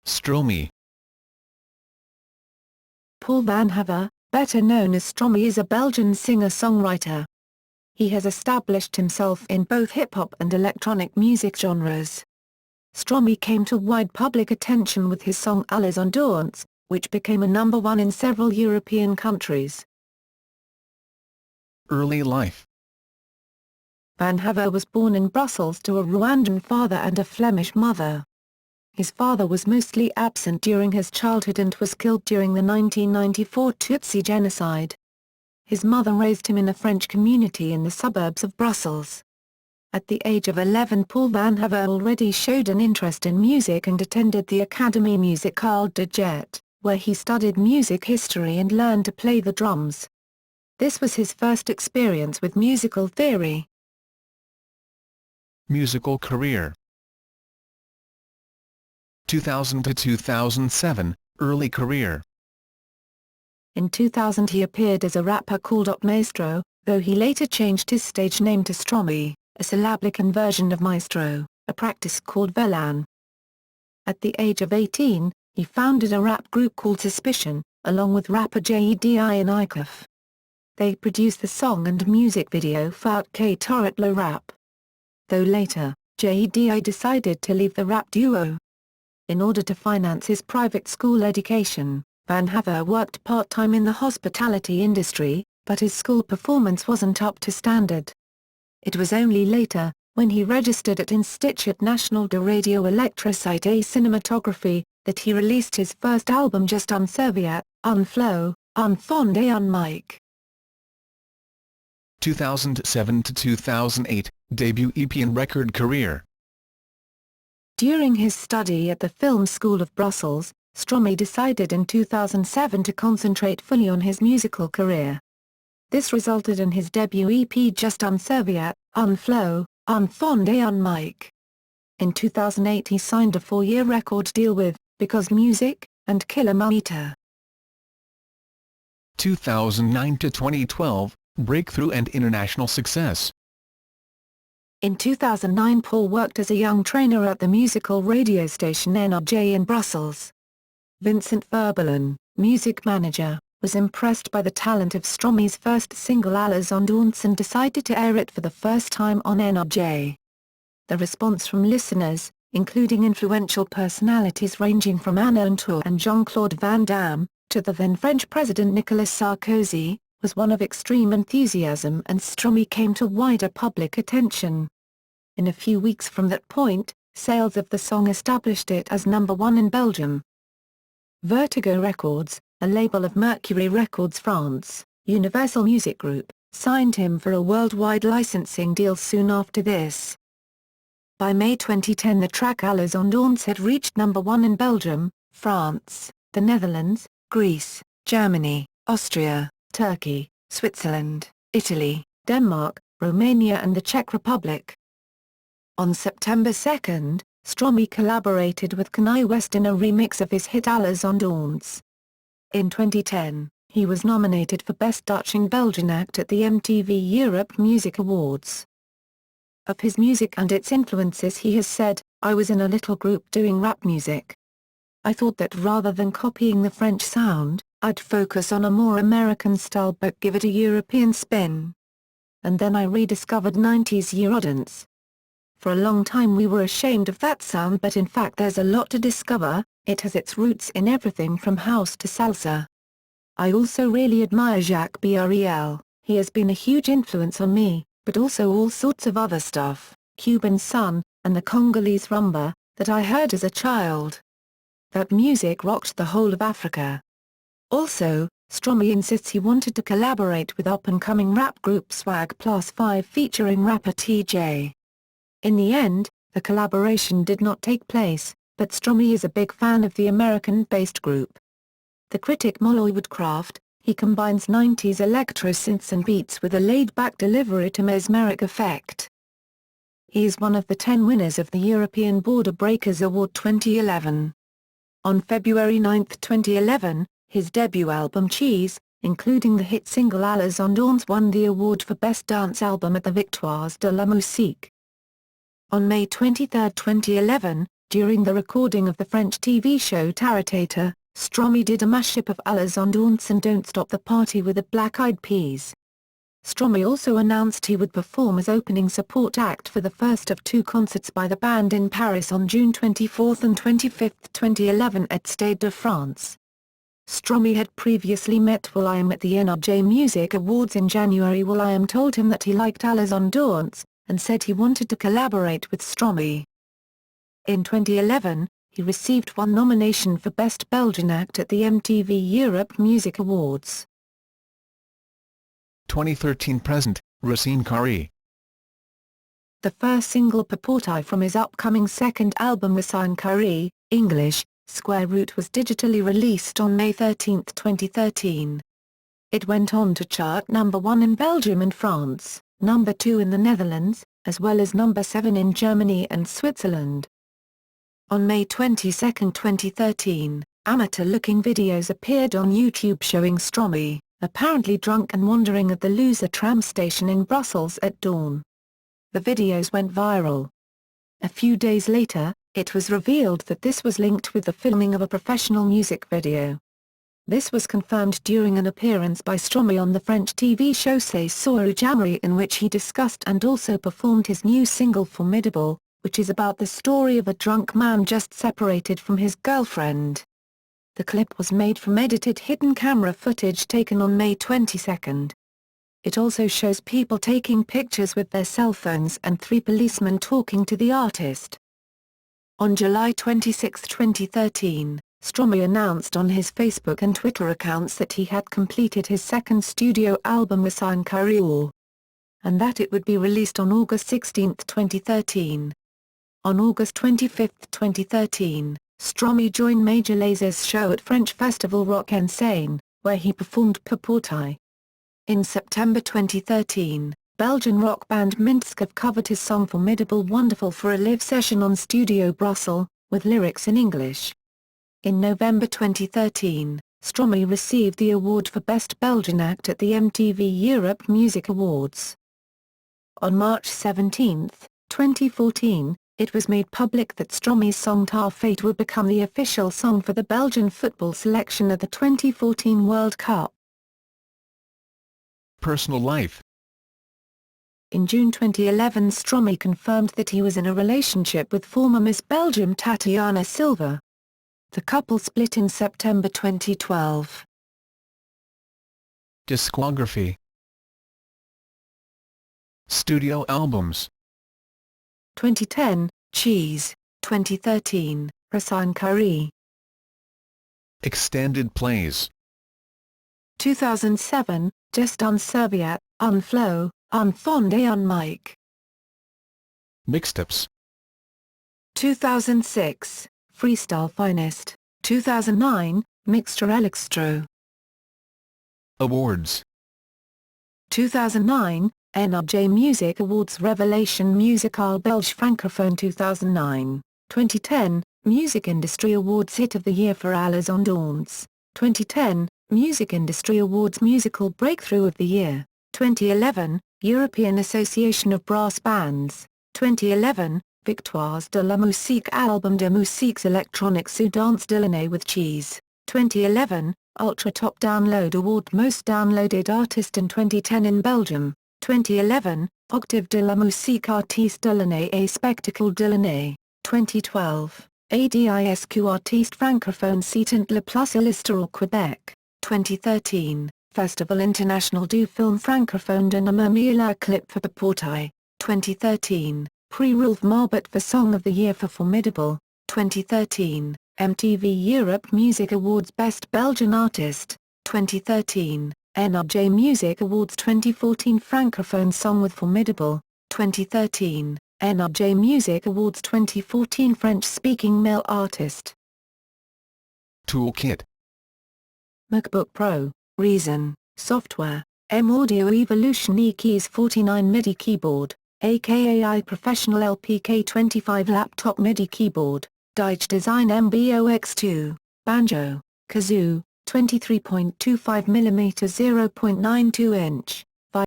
Stromae. Paul Van Haver, better known as Stromae, is a Belgian singer-songwriter. He has established himself in both hip-hop and electronic music genres. Stromae came to wide public attention with his song Alors, danse, which became a #1 in several European countries. Early life. Van Haver was born in Brussels to a Rwandan father and a Flemish mother. His father was mostly absent during his childhood and was killed during the 1994 Tutsi genocide. His mother raised him in a French community in the suburbs of Brussels. At the age of 11, Paul Van Haver already showed an interest in music and attended the Académie musicale de Jet, where he studied music history and learned to play the drums. This was his first experience with musical theory. Musical career. 2000 to 2007, early career. In 2000 he appeared as a rapper called Op Maestro, though he later changed his stage name to Stromae, a syllabic version of Maestro, a practice called Velan. At the age of 18, he founded a rap group called Suspicion, along with rapper Jedi and Icaf. They produced the song and music video for Out K Torret Lo Rap. Though later, Jedi decided to leave the rap duo. In order to finance his private school education, Van Haver worked part-time in the hospitality industry, but his school performance wasn't up to standard. It was only later, when he registered at Institut National de Radio Électricité et Cinématographie, that he released his first album Just un Serviette, un Flow, un Fond et un Mic. 2007 to 2008, debut EP and record career. During his study at the Film School of Brussels, Stromae decided in 2007 to concentrate fully on his musical career. This resulted in his debut EP Just un Serviette, un Flow, un Fond et un Mic. In 2008 he signed a 4-year record deal with Because Music and Killer Mamita. 2009 to 2012, breakthrough and international success. In 2009 Paul worked as a young trainer at the musical radio station NRJ in Brussels. Vincent Vermeulen, music manager, was impressed by the talent of Stromae's first single Alors danse and decided to air it for the first time on NRJ. The response from listeners, including influential personalities ranging from Anna Antour and Jean-Claude Van Damme, to the then French President Nicolas Sarkozy, was one of extreme enthusiasm, and Stromae came to wider public attention. In a few weeks from that point, sales of the song established it as #1 in Belgium. Vertigo Records, a label of Mercury Records France, Universal Music Group, signed him for a worldwide licensing deal soon after this. By May 2010 the track Alors danse had reached #1 in Belgium, France, the Netherlands, Greece, Germany, Austria, Turkey, Switzerland, Italy, Denmark, Romania and the Czech Republic. On September 2, Stromae collaborated with Kanye West in a remix of his hit Alors danse. In 2010, he was nominated for Best Dutch and Belgian Act at the MTV Europe Music Awards. Of his music and its influences he has said, "I was in a little group doing rap music. I thought that rather than copying the French sound, I'd focus on a more American style but give it a European spin. And then I rediscovered 90s Eurodance. For a long time we were ashamed of that sound, but in fact there's a lot to discover. It has its roots in everything from house to salsa. I also really admire Jacques Brel, he has been a huge influence on me, but also all sorts of other stuff, Cuban Sun, and the Congolese rumba, that I heard as a child. That music rocked the whole of Africa." Also, Stromae insists he wanted to collaborate with up-and-coming rap group Swag Plus 5 featuring rapper TJ. In the end, the collaboration did not take place, but Stromae is a big fan of the American-based group. The critic Molloy Woodcraft, he combines 90s electro-synths and beats with a laid-back delivery to mesmeric effect. He is one of the 10 winners of the European Border Breakers Award 2011. On February 9, 2011, his debut album Cheese, including the hit single Alors danse, won the award for Best Dance Album at the Victoires de la Musique. On May 23, 2011, During the recording of the French TV show Attribution, Stromae did a mashup of Alors, danse and Don't Stop the Party with the Black Eyed Peas. Stromae also announced he would perform as opening support act for the first of two concerts by the band in Paris on June 24 and 25, 2011 at Stade de France. Stromae had previously met will.i.am at the NRJ Music Awards in January. will.i.am told him that he liked Alors danse, and said he wanted to collaborate with Stromae. In 2011, he received one nomination for Best Belgian Act at the MTV Europe Music Awards. 2013-present, Racine Carré. The first single Purportai from his upcoming second album Racine Carré, English, Square Root was digitally released on May 13, 2013. It went on to chart number 1 in Belgium and France, number 2 in the Netherlands, as well as number 7 in Germany and Switzerland. On May 22, 2013, amateur-looking videos appeared on YouTube showing Stromae, apparently drunk and wandering at the Loser tram station in Brussels at dawn. The videos went viral. A few days later, it was revealed that this was linked with the filming of a professional music video. This was confirmed during an appearance by Stromae on the French TV show C'est Soir Jammery, in which he discussed and also performed his new single Formidable, which is about the story of a drunk man just separated from his girlfriend. The clip was made from edited hidden camera footage taken on May 22. It also shows people taking pictures with their cell phones and 3 policemen talking to the artist. On July 26, 2013, Stromae announced on his Facebook and Twitter accounts that he had completed his second studio album Racine Carré, and that it would be released on August 16, 2013. On August 25, 2013, Stromae joined Major Laser's show at French festival Rock en Seine, where he performed Purportai. In September 2013, Belgian rock band Minsk have covered his song Formidable Wonderful for a live session on Studio Brussels, with lyrics in English. In November 2013, Stromae received the award for Best Belgian Act at the MTV Europe Music Awards. On March 17, 2014, it was made public that Stromae's song Ta Fate would become the official song for the Belgian football selection at the 2014 World Cup. Personal life. In June 2011, Stromae confirmed that he was in a relationship with former Miss Belgium Tatiana Silva. The couple split in September 2012. Discography. Studio albums. 2010, Cheese. 2013, Racine Carré. Extended plays. 2007, Just un Serviette, un Flow, un Fond et un Mic. Mixtapes. 2006, Freestyle Finest. 2009, Mixture Electro. Awards. 2009, NRJ Music Awards Revelation Musicale Belge Francophone 2009. 2010, Music Industry Awards Hit of the Year for Alors danse. 2010, Music Industry Awards Musical Breakthrough of the Year. 2011, European Association of Brass Bands. 2011, Victoires de la Musique Album de Musiques Électroniques ou Danse de l'année with Cheese. 2011, Ultra Top Download Award Most Downloaded Artist in 2010 in Belgium. 2011, Octave de la Musique Artiste de l'année et Spectacle de l'année. 2012, ADISQ Artiste Francophone Citant le Plus Illustre au Québec. 2013, Festival International du Film Francophone de Namur Clip for Purportai. 2013, Prix Rolf Marbot for Song of the Year for Formidable. 2013, MTV Europe Music Awards Best Belgian Artist. 2013, NRJ Music Awards 2014 Francophone Song with Formidable. 2013, NRJ Music Awards 2014 French-speaking male artist. Toolkit. MacBook Pro, Reason, Software, M-Audio Evolution E-Keys 49 MIDI Keyboard, aka iProfessional LPK25 Laptop MIDI Keyboard, Deitch Design MBOX2, Banjo, Kazoo, 23.25mm 0.92 inch.